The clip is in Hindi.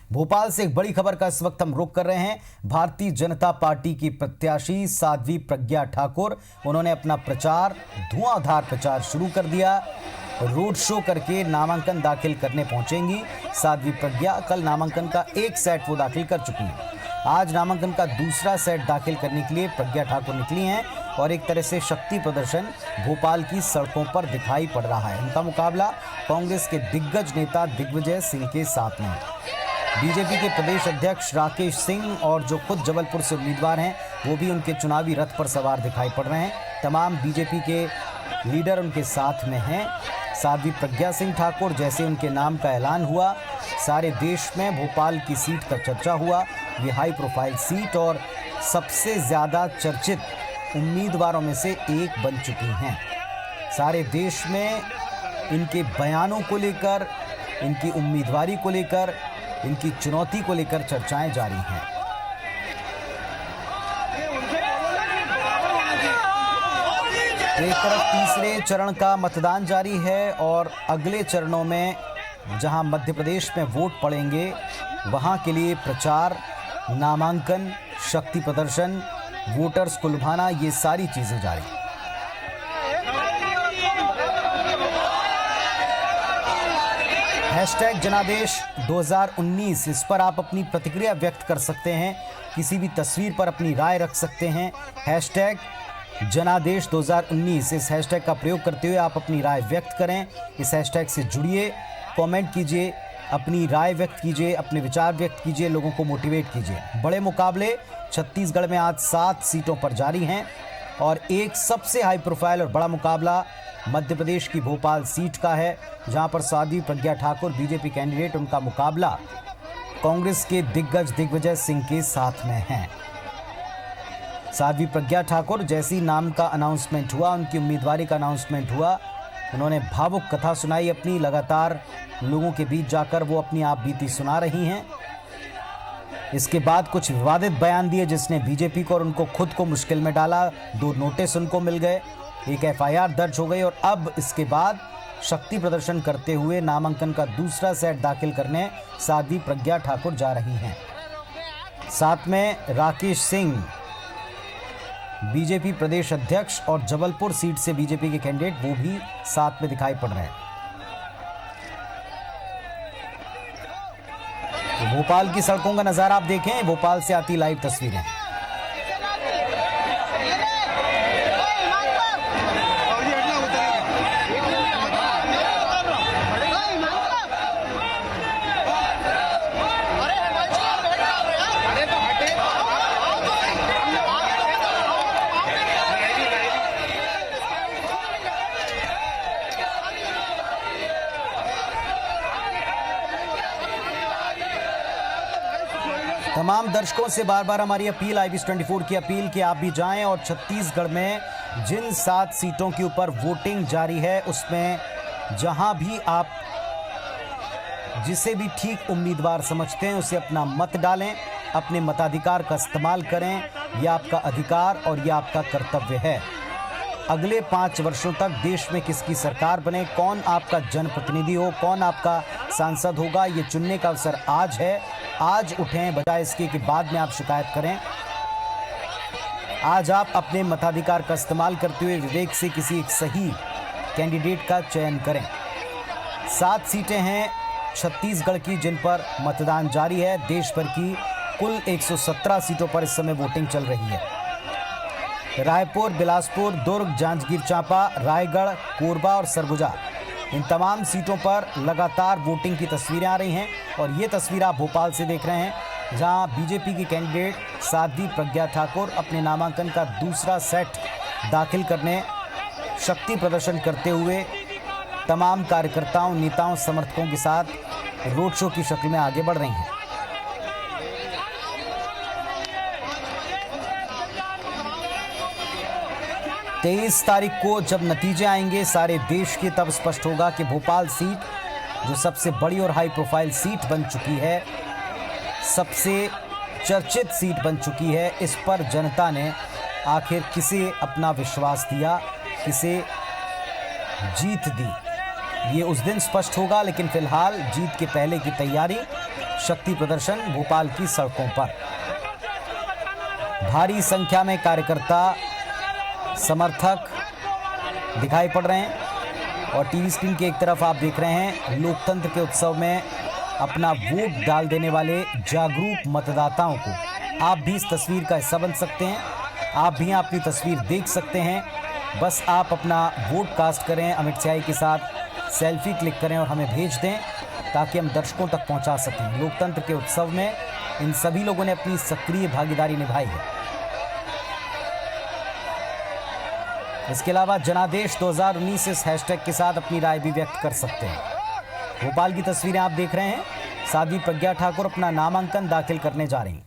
भोपाल से एक बड़ी खबर का इस वक्त हम रुख कर रहे हैं। भारतीय जनता पार्टी की प्रत्याशी साध्वी प्रज्ञा ठाकुर, उन्होंने अपना प्रचार, धुआंधार प्रचार शुरू कर दिया। रोड शो करके नामांकन दाखिल करने पहुंचेंगी साध्वी प्रज्ञा। कल नामांकन का एक सेट वो दाखिल कर चुकी हैं। आज नामांकन का दूसरा सेट दाखिल करने के लिए प्रज्ञा ठाकुर निकली हैं और एक तरह से शक्ति प्रदर्शन भोपाल की सड़कों पर दिखाई पड़ रहा है। उनका मुकाबला कांग्रेस के दिग्गज नेता दिग्विजय सिंह के साथ में। बीजेपी के प्रदेश अध्यक्ष राकेश सिंह और जो खुद जबलपुर से उम्मीदवार हैं, वो भी उनके चुनावी रथ पर सवार दिखाई पड़ रहे हैं। तमाम बीजेपी के लीडर उनके साथ में हैं। साध्वी प्रज्ञा सिंह ठाकुर जैसे उनके नाम का ऐलान हुआ, सारे देश में भोपाल की सीट का चर्चा हुआ। ये हाई प्रोफाइल सीट और सबसे ज़्यादा चर्चित उम्मीदवारों में से एक बन चुकी हैं। सारे देश में इनके बयानों को लेकर, इनकी उम्मीदवारी को लेकर, इनकी चुनौती को लेकर चर्चाएं जारी हैं। एक तरफ तीसरे चरण का मतदान जारी है और अगले चरणों में जहां मध्य प्रदेश में वोट पड़ेंगे, वहां के लिए प्रचार, नामांकन, शक्ति प्रदर्शन, वोटर्स को लुभाना, ये सारी चीजें जारी। हैशटैग जनादेश 2019, इस पर आप अपनी प्रतिक्रिया व्यक्त कर सकते हैं। किसी भी तस्वीर पर अपनी राय रख सकते हैं। हैशटैग जनादेश 2019, इस हैशटैग का प्रयोग करते हुए आप अपनी राय व्यक्त करें। इस हैशटैग से जुड़िए, कमेंट कीजिए, अपनी राय व्यक्त कीजिए, अपने विचार व्यक्त कीजिए, लोगों को मोटिवेट कीजिए। बड़े मुकाबले छत्तीसगढ़ में आज 7 सीटों पर जारी हैं और एक सबसे हाई प्रोफाइल और बड़ा मुकाबला मध्य प्रदेश की भोपाल सीट का है, जहां पर साध्वी प्रज्ञा ठाकुर बीजेपी कैंडिडेट, उनका मुकाबला कांग्रेस के दिग्गज दिग्विजय सिंह के साथ में है। साध्वी प्रज्ञा ठाकुर जैसी नाम का अनाउंसमेंट हुआ, उनकी उम्मीदवारी का अनाउंसमेंट हुआ, उन्होंने भावुक कथा सुनाई अपनी। लगातार लोगों के बीच जाकर वो अपनी आप बीती सुना रही हैं। इसके बाद कुछ विवादित बयान दिए जिसने बीजेपी को और उनको खुद को मुश्किल में डाला। 2 नोटिस उनको मिल गए, एक एफआईआर दर्ज हो गई और अब इसके बाद शक्ति प्रदर्शन करते हुए नामांकन का दूसरा सेट दाखिल करने साध्वी प्रज्ञा ठाकुर जा रही हैं। साथ में राकेश सिंह, बीजेपी प्रदेश अध्यक्ष और जबलपुर सीट से बीजेपी के कैंडिडेट, वो भी साथ में दिखाई पड़ रहे हैं। तो भोपाल की सड़कों का नजारा आप देखें, भोपाल से आती लाइव तस्वीरें। तमाम दर्शकों से बार बार हमारी अपील, IBS24 की अपील कि आप भी जाएं और छत्तीसगढ़ में जिन 7 सीटों के ऊपर वोटिंग जारी है, उसमें जहां भी आप जिसे भी ठीक उम्मीदवार समझते हैं उसे अपना मत डालें, अपने मताधिकार का इस्तेमाल करें। यह आपका अधिकार और यह आपका कर्तव्य है। अगले 5 वर्षों तक देश में किसकी सरकार बने, कौन आपका जनप्रतिनिधि हो, कौन आपका सांसद होगा, ये चुनने का अवसर आज है। आज उठें, बजाय इसके कि बाद में आप शिकायत करें। आज आप अपने मताधिकार का इस्तेमाल करते हुए विवेक से किसी एक सही कैंडिडेट का चयन करें। 7 सीटें हैं छत्तीसगढ़ की जिन पर मतदान जारी है। देश भर की कुल 117 सीटों पर इस समय वोटिंग चल रही है। रायपुर, बिलासपुर, दुर्ग, जांजगीर चांपा, रायगढ़, कोरबा और सरगुजा, इन तमाम सीटों पर लगातार वोटिंग की तस्वीरें आ रही हैं और ये तस्वीर आप भोपाल से देख रहे हैं, जहां बीजेपी की कैंडिडेट साध्वी प्रज्ञा ठाकुर अपने नामांकन का दूसरा सेट दाखिल करने शक्ति प्रदर्शन करते हुए तमाम कार्यकर्ताओं, नेताओं, समर्थकों के साथ रोड शो की शक्ल में आगे बढ़ रही हैं। तेईस तारीख को जब नतीजे आएंगे सारे देश के, तब स्पष्ट होगा कि भोपाल सीट जो सबसे बड़ी और हाई प्रोफाइल सीट बन चुकी है, सबसे चर्चित सीट बन चुकी है, इस पर जनता ने आखिर किसे अपना विश्वास दिया, किसे जीत दी, ये उस दिन स्पष्ट होगा। लेकिन फिलहाल जीत के पहले की तैयारी शक्ति प्रदर्शन भोपाल की सड़कों पर। भारी संख्या में कार्यकर्ता समर्थक दिखाई पड़ रहे हैं और टीवी स्क्रीन की एक तरफ आप देख रहे हैं लोकतंत्र के उत्सव में अपना वोट डाल देने वाले जागरूक मतदाताओं को। आप भी इस तस्वीर का हिस्सा बन सकते हैं, आप भी अपनी तस्वीर देख सकते हैं। बस आप अपना वोट कास्ट करें, अमित शाह के साथ सेल्फी क्लिक करें और हमें भेज दें ताकि हम दर्शकों तक पहुंचा सकें। लोकतंत्र के उत्सव में इन सभी लोगों ने अपनी सक्रिय भागीदारी निभाई है। इसके अलावा जनादेश 2019 इस हैशटैग के साथ अपनी राय भी व्यक्त कर सकते हैं। भोपाल की तस्वीरें आप देख रहे हैं। साध्वी प्रज्ञा ठाकुर अपना नामांकन दाखिल करने जा रही हैं।